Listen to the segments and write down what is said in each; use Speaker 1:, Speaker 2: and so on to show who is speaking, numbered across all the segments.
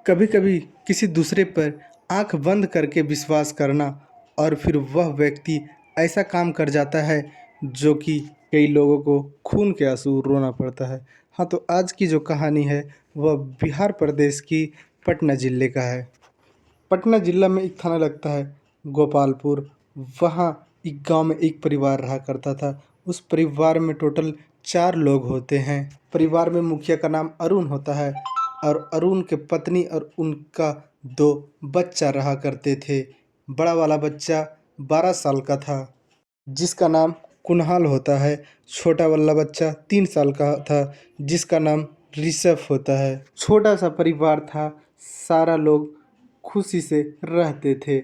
Speaker 1: कभी कभी किसी दूसरे पर आंख बंद करके विश्वास करना और फिर वह व्यक्ति ऐसा काम कर जाता है जो कि कई लोगों को खून के आंसू रोना पड़ता है। हाँ, तो आज की जो कहानी है वह बिहार प्रदेश की पटना ज़िले का है। पटना ज़िला में एक थाना लगता है गोपालपुर। वहाँ एक गांव में एक परिवार रहा करता था। उस परिवार में टोटल 4 लोग होते हैं। परिवार में मुखिया का नाम अरुण होता है और अरुण के पत्नी और उनका 2 बच्चा रहा करते थे। बड़ा वाला बच्चा 12 साल का था जिसका नाम कुणाल होता है। छोटा वाला बच्चा 3 साल का था जिसका नाम ऋषभ होता है। छोटा सा परिवार था, सारा लोग खुशी से रहते थे।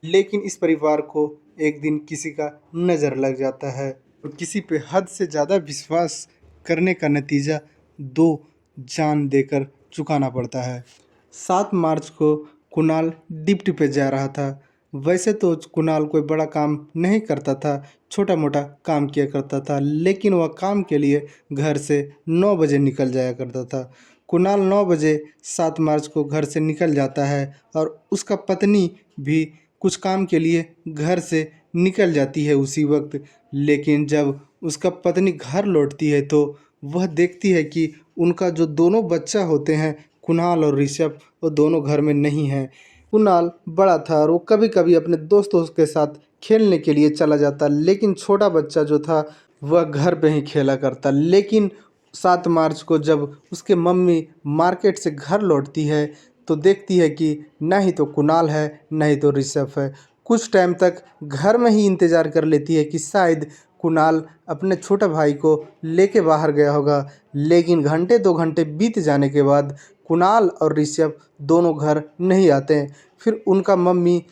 Speaker 1: लेकिन इस परिवार को एक दिन किसी का नज़र लग जाता है और किसी पे हद से ज़्यादा विश्वास करने का नतीजा 2 जान देकर चुकाना पड़ता है। 7 मार्च को कुणाल ड्यूटी पे जा रहा था। वैसे तो कुणाल कोई बड़ा काम नहीं करता था, छोटा मोटा काम किया करता था, लेकिन वह काम के लिए घर से 9 बजे निकल जाया करता था। कुणाल 9 बजे 7 मार्च को घर से निकल जाता है और उसका पत्नी भी कुछ काम के लिए घर से निकल जाती है उसी वक्त। लेकिन जब उसका पत्नी घर लौटती है तो वह देखती है कि उनका जो दोनों बच्चा होते हैं कुणाल और ऋषभ, वो दोनों घर में नहीं हैं। कुणाल बड़ा था और वो कभी कभी अपने दोस्तों के साथ खेलने के लिए चला जाता, लेकिन छोटा बच्चा जो था वह घर पे ही खेला करता। लेकिन 7 मार्च को जब उसके मम्मी मार्केट से घर लौटती है तो देखती है कि ना ही तो कुणाल है ना ही तो ऋषभ है। कुछ टाइम तक घर में ही इंतज़ार कर लेती है कि शायद कुणाल अपने छोटे भाई को लेके बाहर गया होगा। लेकिन घंटे 2 घंटे बीत जाने के बाद कुणाल और ऋषभ दोनों घर नहीं आते हैं। फिर उनका मम्मी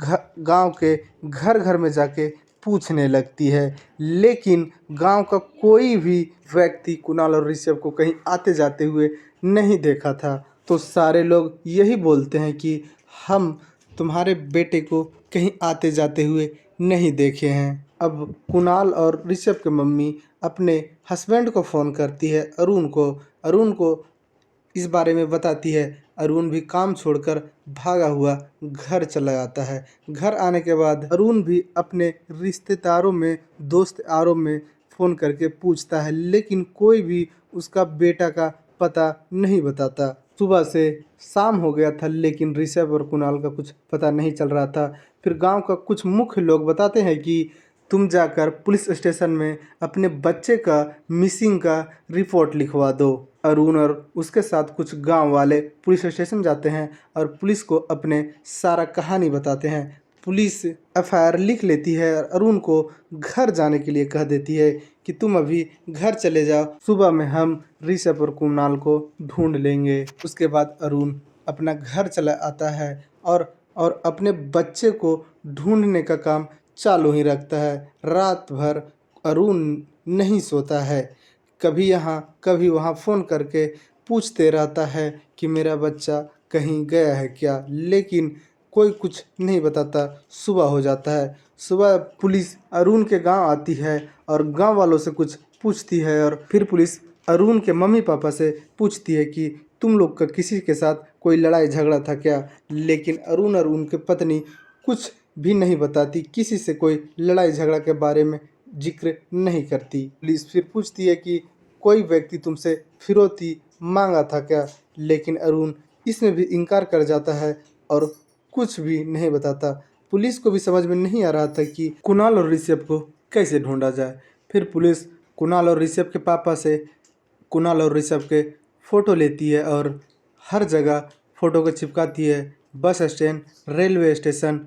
Speaker 1: गांव के घर घर में जाके पूछने लगती है, लेकिन गांव का कोई भी व्यक्ति कुणाल और ऋषभ को कहीं आते जाते हुए नहीं देखा था। तो सारे लोग यही बोलते हैं कि हम तुम्हारे बेटे को कहीं आते जाते हुए नहीं देखे हैं। अब कुणाल और ऋषभ के मम्मी अपने हस्बैंड को फ़ोन करती है अरुण को इस बारे में बताती है। अरुण भी काम छोड़कर भागा हुआ घर चला आता है। घर आने के बाद अरुण भी अपने रिश्तेदारों में, दोस्त यारों में फ़ोन करके पूछता है, लेकिन कोई भी उसका बेटा का पता नहीं बताता। सुबह से शाम हो गया था लेकिन ऋषभ और कुणाल का कुछ पता नहीं चल रहा था। फिर गांव का कुछ मुख्य लोग बताते हैं कि तुम जाकर पुलिस स्टेशन में अपने बच्चे का मिसिंग का रिपोर्ट लिखवा दो। अरुण और उसके साथ कुछ गांव वाले पुलिस स्टेशन जाते हैं और पुलिस को अपने सारा कहानी बताते हैं। पुलिस एफआईआर लिख लेती है और अरुण को घर जाने के लिए कह देती है कि तुम अभी घर चले जाओ, सुबह में हम ऋषभ और कुणाल को ढूंढ लेंगे। उसके बाद अरुण अपना घर चला आता है और अपने बच्चे को ढूंढने का काम चालू ही रखता है। रात भर अरुण नहीं सोता है, कभी यहाँ कभी वहाँ फ़ोन करके पूछते रहता है कि मेरा बच्चा कहीं गया है क्या, लेकिन कोई कुछ नहीं बताता। सुबह हो जाता है। सुबह पुलिस अरुण के गांव आती है और गांव वालों से कुछ पूछती है और फिर पुलिस अरुण के मम्मी पापा से पूछती है कि तुम लोग का किसी के साथ कोई लड़ाई झगड़ा था क्या। लेकिन अरुण और उनके पत्नी कुछ भी नहीं बताती, किसी से कोई लड़ाई झगड़ा के बारे में जिक्र नहीं करती। पुलिस फिर पूछती है कि कोई व्यक्ति तुमसे फिरौती मांगा था क्या, लेकिन अरुण इसमें भी इनकार कर जाता है और कुछ भी नहीं बताता। पुलिस को भी समझ में नहीं आ रहा था कि कुणाल और ऋषभ को कैसे ढूंढा जाए। फिर पुलिस कुणाल और ऋषभ के पापा से कुणाल और ऋषभ के फ़ोटो लेती है और हर जगह फ़ोटो को चिपकाती है। बस स्टैंड, रेलवे स्टेशन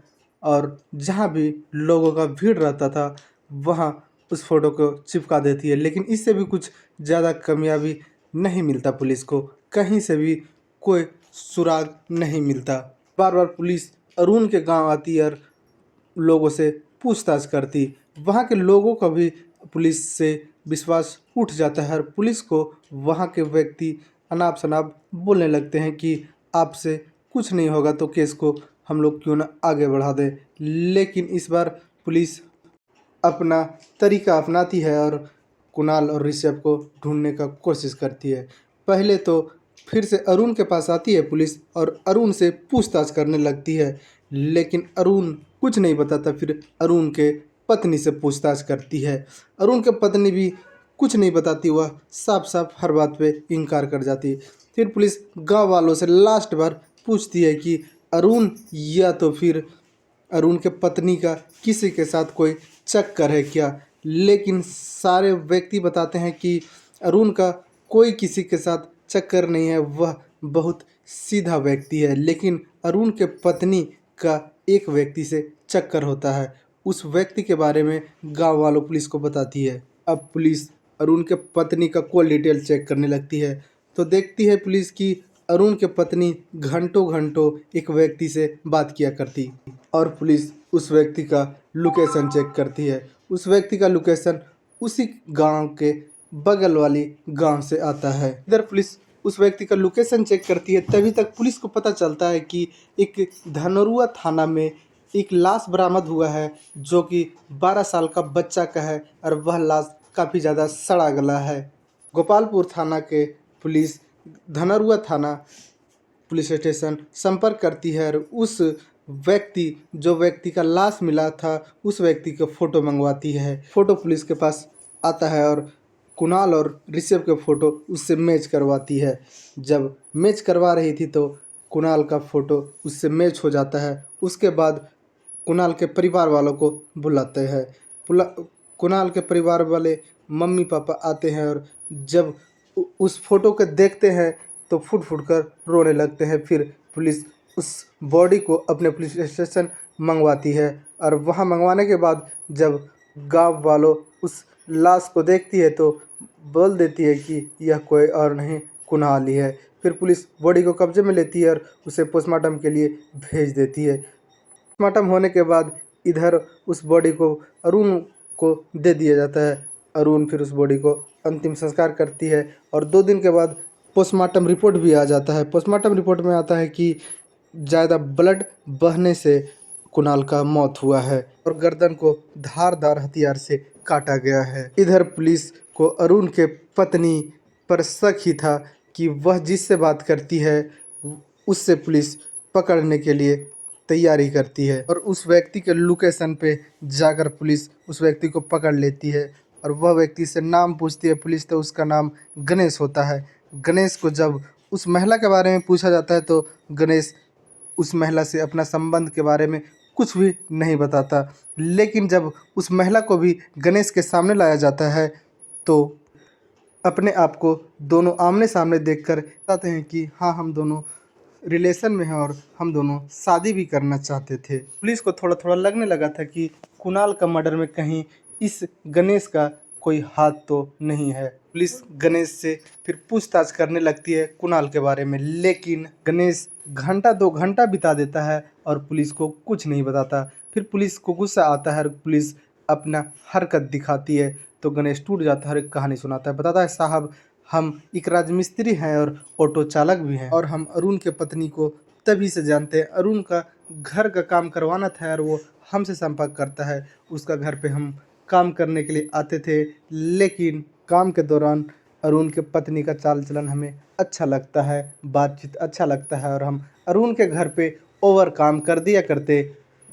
Speaker 1: और जहाँ भी लोगों का भीड़ रहता था वहाँ उस फ़ोटो को चिपका देती है। लेकिन इससे भी कुछ ज़्यादा कामयाबी नहीं मिलता पुलिस को, कहीं से भी कोई सुराग नहीं मिलता। बार बार पुलिस अरुण के गांव आती और लोगों से पूछताछ करती। वहाँ के लोगों का भी पुलिस से विश्वास उठ जाता है और पुलिस को वहाँ के व्यक्ति अनाप शनाप बोलने लगते हैं कि आपसे कुछ नहीं होगा तो केस को हम लोग क्यों ना आगे बढ़ा दें। लेकिन इस बार पुलिस अपना तरीका अपनाती है और कुणाल और ऋषभ को ढूंढने का कोशिश करती है। पहले तो फिर से अरुण के पास आती है पुलिस और अरुण से पूछताछ करने लगती है, लेकिन अरुण कुछ नहीं बताता। फिर अरुण के पत्नी से पूछताछ करती है। अरुण के पत्नी भी कुछ नहीं बताती, वह साफ साफ हर बात पे इनकार कर जाती है। फिर पुलिस गांव वालों से लास्ट बार पूछती है कि अरुण या तो फिर अरुण के पत्नी का किसी के साथ कोई चक्कर है क्या, लेकिन सारे व्यक्ति बताते हैं कि अरुण का कोई किसी के साथ चक्कर नहीं है, वह बहुत सीधा व्यक्ति है। लेकिन अरुण के पत्नी का एक व्यक्ति से चक्कर होता है। उस व्यक्ति के बारे में गांव वालों पुलिस को बताती है। अब पुलिस अरुण के पत्नी का कॉल डिटेल चेक करने लगती है, तो देखती है पुलिस की अरुण के पत्नी घंटों घंटों एक व्यक्ति से बात किया करती, और पुलिस उस व्यक्ति का लोकेशन चेक करती है। उस व्यक्ति का लोकेशन उसी गांव के बगल वाली गांव से आता है। इधर पुलिस उस व्यक्ति का लोकेशन चेक करती है, तभी तक पुलिस को पता चलता है कि एक धनरुआ थाना में एक लाश बरामद हुआ है, जो कि 12 साल का बच्चा का है, और वह लाश काफ़ी ज़्यादा सड़ा गला है। गोपालपुर थाना के पुलिस धनरुआ थाना पुलिस स्टेशन संपर्क करती है और उस व्यक्ति का लाश मिला था, उस व्यक्ति का फ़ोटो मंगवाती है। फ़ोटो पुलिस के पास आता है और कुणाल और ऋषभ के फ़ोटो उससे मैच करवाती है। जब मैच करवा रही थी तो कुणाल का फ़ोटो उससे मैच हो जाता है। उसके बाद कुणाल के परिवार वालों को बुलाते हैं। कुणाल के परिवार वाले मम्मी पापा आते हैं, और जब उस फ़ोटो को देखते हैं तो फुट फुट कर रोने लगते हैं। फिर पुलिस उस बॉडी को अपने पुलिस स्टेशन मंगवाती है, और वहां मंगवाने के बाद जब गांव वालों उस लाश को देखती है तो बोल देती है कि यह कोई और नहीं, कुणाल ही है। फिर पुलिस बॉडी को कब्जे में लेती है और उसे पोस्टमार्टम के लिए भेज देती है। पोस्टमार्टम होने के बाद इधर उस बॉडी को अरुण को दे दिया जाता है। अरुण फिर उस बॉडी को अंतिम संस्कार करती है, और 2 दिन के बाद पोस्टमार्टम रिपोर्ट भी आ जाता है। पोस्टमार्टम रिपोर्ट में आता है कि ज़्यादा ब्लड बहने से कुणाल का मौत हुआ है, और गर्दन को धारदार हथियार से काटा गया है। इधर पुलिस को अरुण के पत्नी पर शक ही था कि वह जिससे बात करती है उससे पुलिस पकड़ने के लिए तैयारी करती है, और उस व्यक्ति के लोकेशन पे जाकर पुलिस उस व्यक्ति को पकड़ लेती है। और वह व्यक्ति से नाम पूछती है पुलिस, तो उसका नाम गणेश होता है। गणेश को जब उस महिला के बारे में पूछा जाता है तो गणेश उस महिला से अपना संबंध के बारे में कुछ भी नहीं बताता। लेकिन जब उस महिला को भी गणेश के सामने लाया जाता है तो अपने आप को दोनों आमने सामने देखकर बताते हैं कि हाँ, हम दोनों रिलेशन में हैं और हम दोनों शादी भी करना चाहते थे। पुलिस को थोड़ा थोड़ा लगने लगा था कि कुणाल का मर्डर में कहीं इस गणेश का कोई हाथ तो नहीं है। पुलिस गणेश से फिर पूछताछ करने लगती है कुणाल के बारे में, लेकिन गणेश घंटा 2 घंटा बिता देता है और पुलिस को कुछ नहीं बताता। फिर पुलिस को गुस्सा आता है और पुलिस अपना हरकत दिखाती है, तो गणेश टूट जाता है और एक कहानी सुनाता है। बताता है, साहब हम एक राजमिस्त्री हैं और ऑटो चालक भी हैं, और हम अरुण के पत्नी को तभी से जानते हैं। अरुण का घर का काम करवाना था और वो हमसे संपर्क करता है। उसका घर पे हम काम करने के लिए आते थे, लेकिन काम के दौरान अरुण के पत्नी का चाल चलन हमें अच्छा लगता है, बातचीत अच्छा लगता है, और हम अरुण के घर पे ओवर काम कर दिया करते,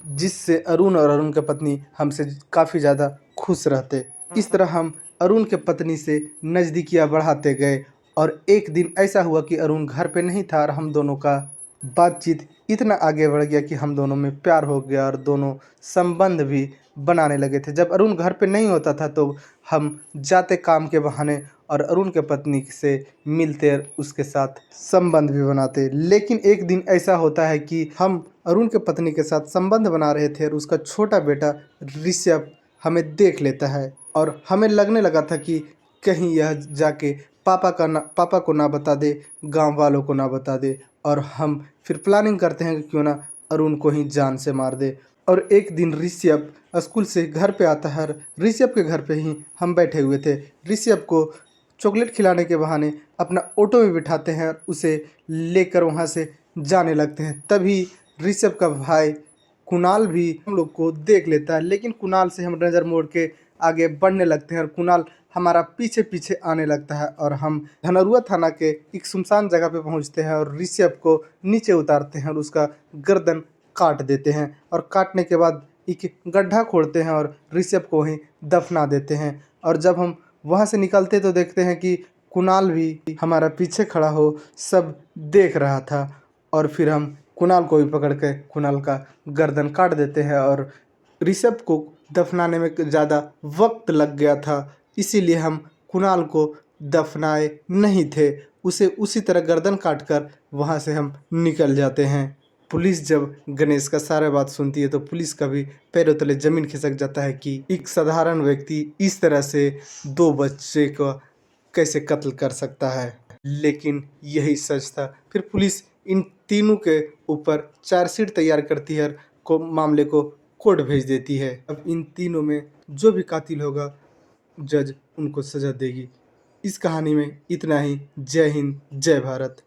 Speaker 1: जिससे अरुण और अरुण के पत्नी हमसे काफ़ी ज़्यादा खुश रहते। इस तरह हम अरुण के पत्नी से नज़दीकियाँ बढ़ाते गए, और एक दिन ऐसा हुआ कि अरुण घर पे नहीं था और हम दोनों का बातचीत इतना आगे बढ़ गया कि हम दोनों में प्यार हो गया और दोनों संबंध भी बनाने लगे थे। जब अरुण घर पे नहीं होता था तो हम जाते काम के बहाने और अरुण के पत्नी से मिलते और उसके साथ संबंध भी बनाते। लेकिन एक दिन ऐसा होता है कि हम अरुण के पत्नी के साथ संबंध बना रहे थे और उसका छोटा बेटा ऋषभ हमें देख लेता है, और हमें लगने लगा था कि कहीं यह जाके पापा को ना बता दे, गांव वालों को ना बता दे, और हम फिर प्लानिंग करते हैं कि क्यों ना अरुण को ही जान से मार दे। और एक दिन ऋषभ स्कूल से घर पे आता है, ऋषभ के घर पे ही हम बैठे हुए थे। ऋषभ को चॉकलेट खिलाने के बहाने अपना ऑटो में बिठाते हैं और उसे लेकर वहाँ से जाने लगते हैं। तभी ऋषभ का भाई कुणाल भी हम लोग को देख लेता है, लेकिन कुणाल से हम नज़र मोड़ के आगे बढ़ने लगते हैं और कुणाल हमारा पीछे पीछे आने लगता है और हम धनरुआ थाना के एक सुनसान जगह पे पहुंचते हैं और ऋषभ को नीचे उतारते हैं और उसका गर्दन काट देते हैं और काटने के बाद एक गड्ढा खोदते हैं और ऋषभ को वहीं दफना देते हैं। और जब हम वहाँ से निकलते तो देखते हैं कि कुणाल भी हमारा पीछे खड़ा हो सब देख रहा था और फिर हम कुणाल को भी पकड़ के कुणाल का गर्दन काट देते हैं। और ऋषभ को दफनाने में ज़्यादा वक्त लग गया था, इसीलिए हम कुणाल को दफनाए नहीं थे, उसे उसी तरह गर्दन काटकर वहाँ से हम निकल जाते हैं। पुलिस जब गणेश का सारा बात सुनती है तो पुलिस का भी पैरों तले जमीन खिसक जाता है कि एक साधारण व्यक्ति इस तरह से दो बच्चे को कैसे कत्ल कर सकता है। लेकिन यही सच था। फिर पुलिस इन तीनों के ऊपर चार्जशीट तैयार करती है और मामले को कोर्ट भेज देती है। अब इन तीनों में जो भी कातिल होगा जज उनको सजा देगी। इस कहानी में इतना ही। जय हिंद, जय भारत।